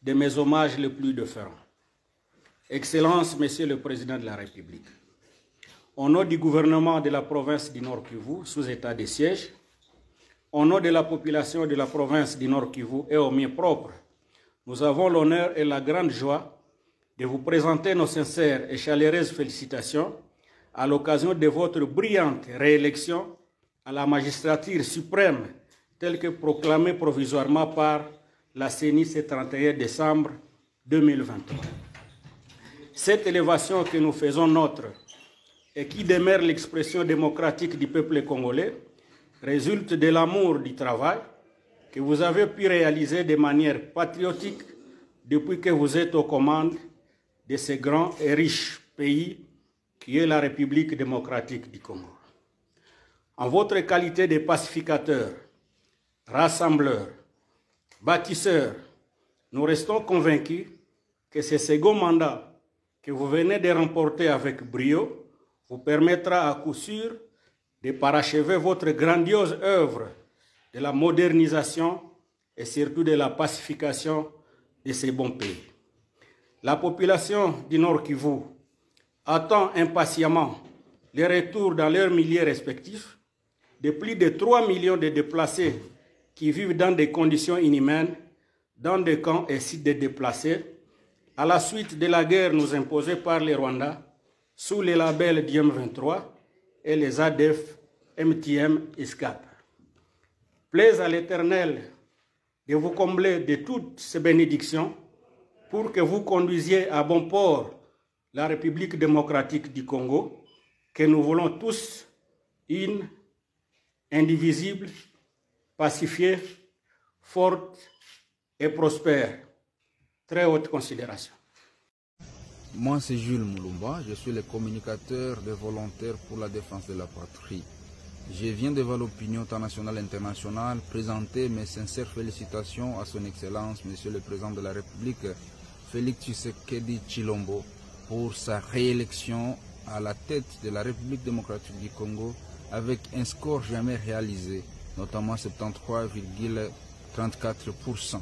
de mes hommages les plus déférents. Excellences, Monsieur le Président de la République, au nom du gouvernement de la province du Nord Kivu, sous état de siège, au nom de la population de la province du Nord Kivu et au mien propre, nous avons l'honneur et la grande joie de vous présenter nos sincères et chaleureuses félicitations à l'occasion de votre brillante réélection à la magistrature suprême telle que proclamée provisoirement par la CENI ce 31 décembre 2023. Cette élévation que nous faisons nôtre et qui demeure l'expression démocratique du peuple congolais résulte de l'amour du travail que vous avez pu réaliser de manière patriotique depuis que vous êtes aux commandes de ce grand et riche pays qui est la République démocratique du Congo. En votre qualité de pacificateur, rassembleur, bâtisseur, nous restons convaincus que ce second mandat que vous venez de remporter avec brio vous permettra à coup sûr de parachever votre grandiose œuvre de la modernisation et surtout de la pacification de ces bons pays. La population du Nord Kivu attend impatiemment le retour dans leurs milieux respectifs de plus de 3 millions de déplacés qui vivent dans des conditions inhumaines, dans des camps et sites de déplacés, à la suite de la guerre nous imposée par les Rwandais sous les labels d'IM23 et les ADF MTM ISCAP. Plaise à l'Éternel de vous combler de toutes ces bénédictions pour que vous conduisiez à bon port la République démocratique du Congo, que nous voulons tous une, indivisible, pacifiée, forte et prospère. Très haute considération. Moi, c'est Jules Moulumba, je suis le communicateur des volontaires pour la défense de la patrie. Je viens devant l'opinion internationale et internationale présenter mes sincères félicitations à son Excellence, Monsieur le Président de la République, Félix Tshisekedi Tshilombo, pour sa réélection à la tête de la République démocratique du Congo avec un score jamais réalisé, notamment 73,34%.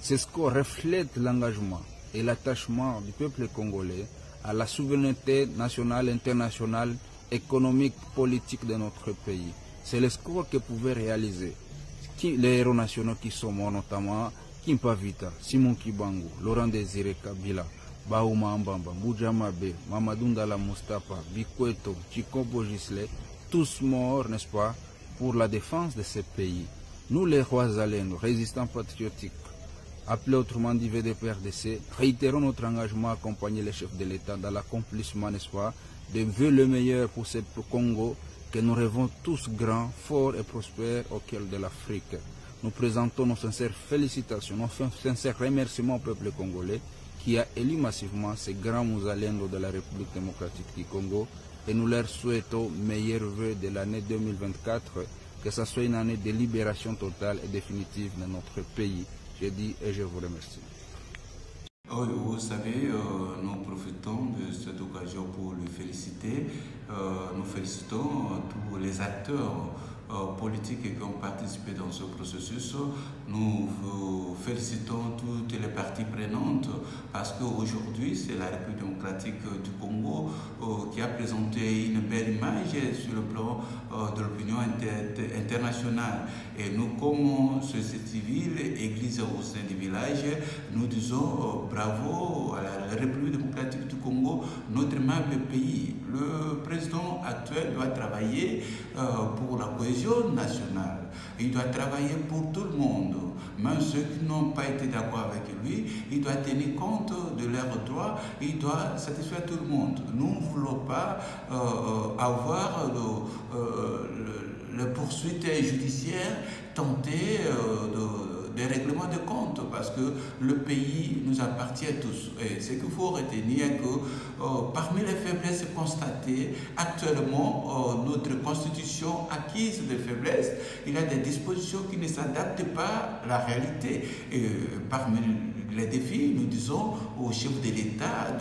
Ce score reflète l'engagement et l'attachement du peuple congolais à la souveraineté nationale, internationale, économique, politique de notre pays. C'est le score que pouvaient réaliser les héros nationaux qui sont morts, notamment Kimpa Vita, Simon Kibangu, Laurent Désiré Kabila, Baouma Mbamba, Mbouja Mabe, Mamadou Ndala Moustapha, Bikweto, Chikombo Gisle, tous morts, n'est-ce pas, pour la défense de ce pays. Nous, les rois alénos, résistants patriotiques, appelés autrement dit VDPRDC, réitérons notre engagement à accompagner les chefs de l'État dans l'accomplissement, n'est-ce pas, de vœux le meilleur pour ce Congo que nous rêvons tous grands, forts et prospères au cœur de l'Afrique. Nous présentons nos sincères félicitations, nos sincères remerciements au peuple congolais qui a élu massivement ces grands mousalendos de la République démocratique du Congo et nous leur souhaitons meilleurs vœux de l'année 2024, que ce soit une année de libération totale et définitive de notre pays. Je dis et je vous remercie. Vous savez, nous profitons de cette occasion pour le féliciter. Nous félicitons tous les acteurs politiques qui ont participé dans ce processus. Nous félicitons toutes les parties prenantes parce qu'aujourd'hui, c'est la République démocratique du Congo qui a présenté une belle image sur le plan de l'opinion internationale. Et nous, comme société civile, église au sein du village, nous disons bravo à la République démocratique du Congo, notre aimable pays. Le président actuel doit travailler pour la cohésion nationale. Il doit travailler pour tout le monde. Même ceux qui n'ont pas été d'accord avec lui, il doit tenir compte de leurs droits, il doit satisfaire tout le monde. Nous ne voulons pas avoir le poursuite judiciaire tenter des règlements de compte parce que le pays nous appartient à tous. Et ce qu'il faut retenir que parmi les faiblesses constatées actuellement, notre constitution acquise de faiblesses, il y a des dispositions qui ne s'adaptent pas à la réalité. Et parmi les défis, nous disons au chef de l'État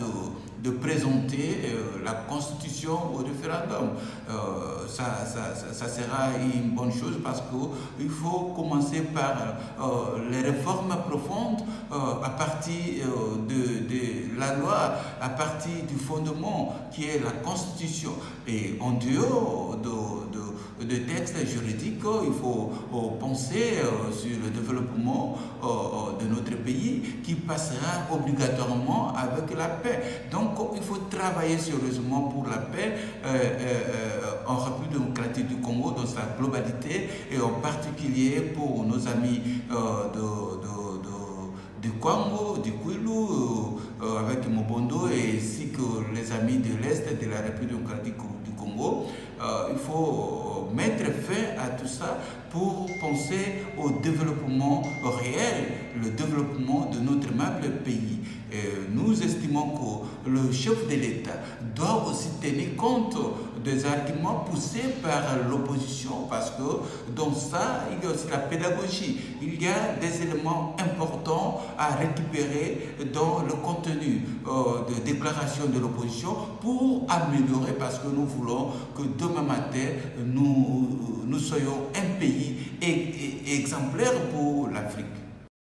de présenter la constitution au référendum. Ça sera une bonne chose parce qu'il faut commencer par les réformes profondes à partir de la loi, à partir du fondement qui est la constitution. Et en dehors de textes juridiques, il faut penser sur le développement de notre pays qui passera obligatoirement avec la paix. Donc il faut travailler sérieusement pour la paix en République démocratique du Congo dans sa globalité et en particulier pour nos amis du Congo, du Kwilu, avec Mobondo ainsi que les amis de l'Est de la République démocratique du Congo. Il faut mettre fin à tout ça pour penser au développement réel, le développement de notre aimable pays. Nous estimons que le chef de l'État doit aussi tenir compte des arguments poussés par l'opposition parce que dans ça, il y a aussi la pédagogie. Il y a des éléments importants à récupérer dans le contenu de déclaration de l'opposition pour améliorer parce que nous voulons que demain matin, nous soyons un pays exemplaire pour l'Afrique.